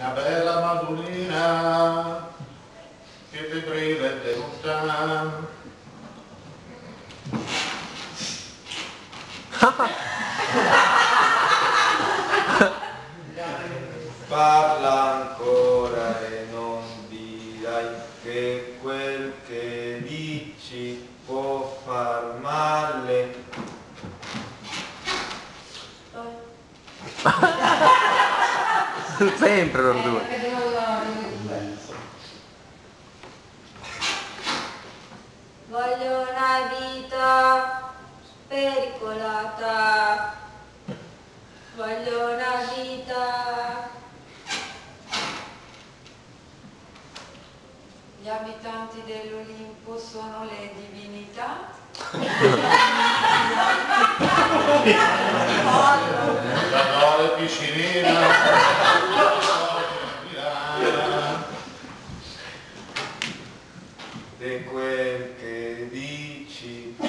mia bella Madonnina, che te brilla e te lontana. Parla ancora e non dirai che quel che dici può far male. Sempre loro due. Voglio una vita spericolata. Voglio una vita. Gli abitanti dell'Olimpo sono le divinità. La dole piscinina. E quel che dici può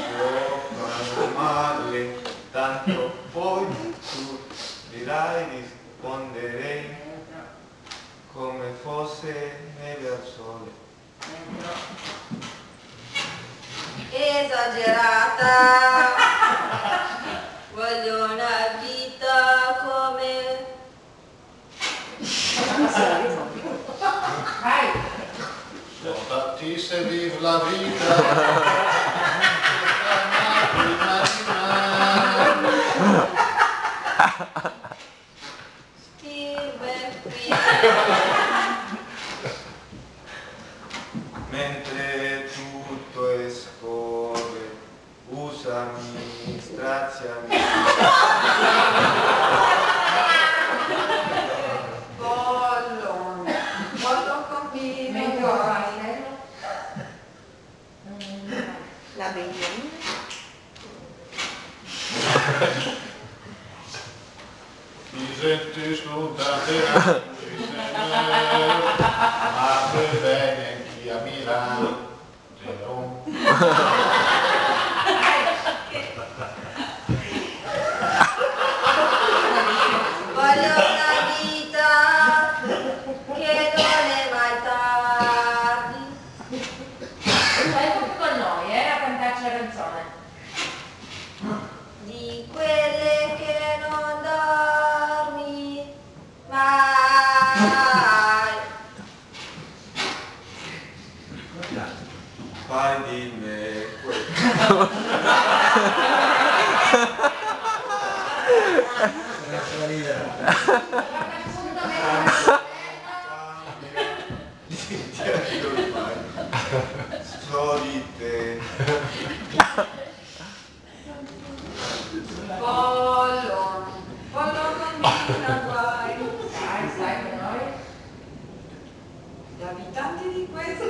far male, tanto poi tu dirai risponderei come fosse neve al sole. Esagerata. Voglio una vita come. Sono tantissime, vive la vita. Scrive qui. Mentre tutto escorre, usami, straziami. Pollo combino. La bellina. Ti senti scontato, ma per bene chi a Milano. Voglio una vita che non è mai tardi. Stai qui con noi, a cantarci la canzone. Di quelle che non dormi mai. Fai di me quello. So di te. Pollo combina guai. Stai con noi. Gli abitanti di questo.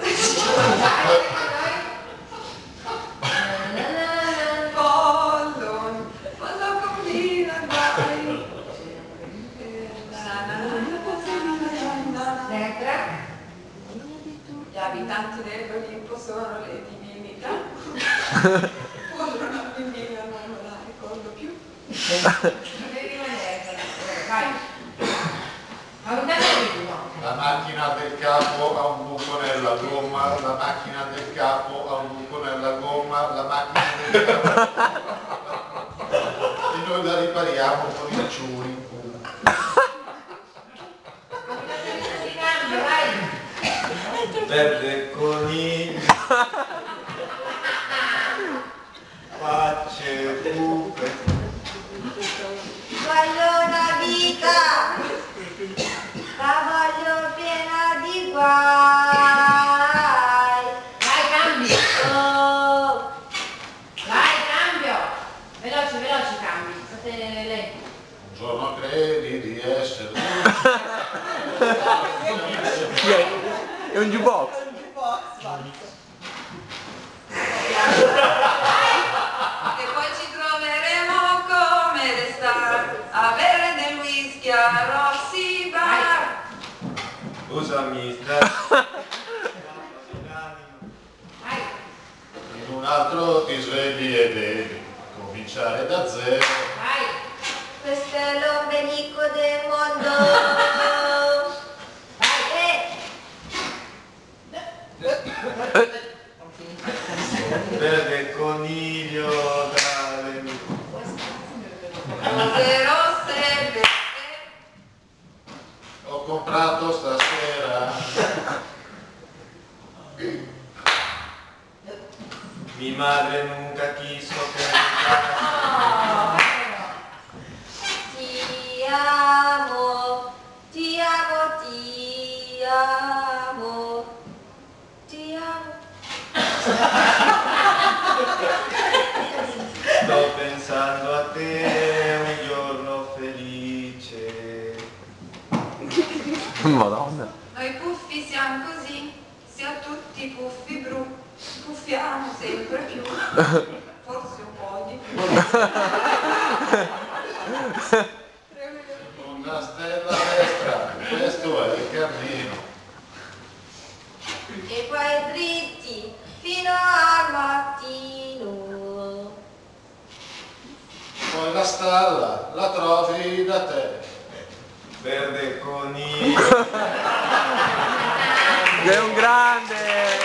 Pollo combina guai. Gli abitanti dell'Olimpo sono le divinità. Pollo una bambina non la ricordo più. Devi rimanere. Vai. Ma un La macchina del capo ha un buco nella gomma, la macchina del capo ha un buco nella gomma, la macchina del capo. E noi la ripariamo con i ciuri. Verde coniglio, facce buche. Voglio una vita, la voglio piena di guai. Vai, cambi. Oh, Vai, cambio. Veloci cambi. State lenti. Un giorno credi di essere È un jukebox. E poi ci troveremo come restar a bere del whisky a Rossi Bar. Usami, in un altro ti svegli e devi cominciare da zero. Vai. questo è l'ombelico del mondo. ho comprato stasera. Mi madre nunca quiso que Ti amo, ti amo, ti amo, ti amo. sto pensando a te, un giorno felice. Madonna. Noi puffi siamo così, siamo tutti puffi bru, puffiamo sempre più, forse un po' di più. Una stella a destra, questo è il cammino. E poi dritti fino al mattino. Poi la stalla la trovi da te. Verde coniglio. È un grande!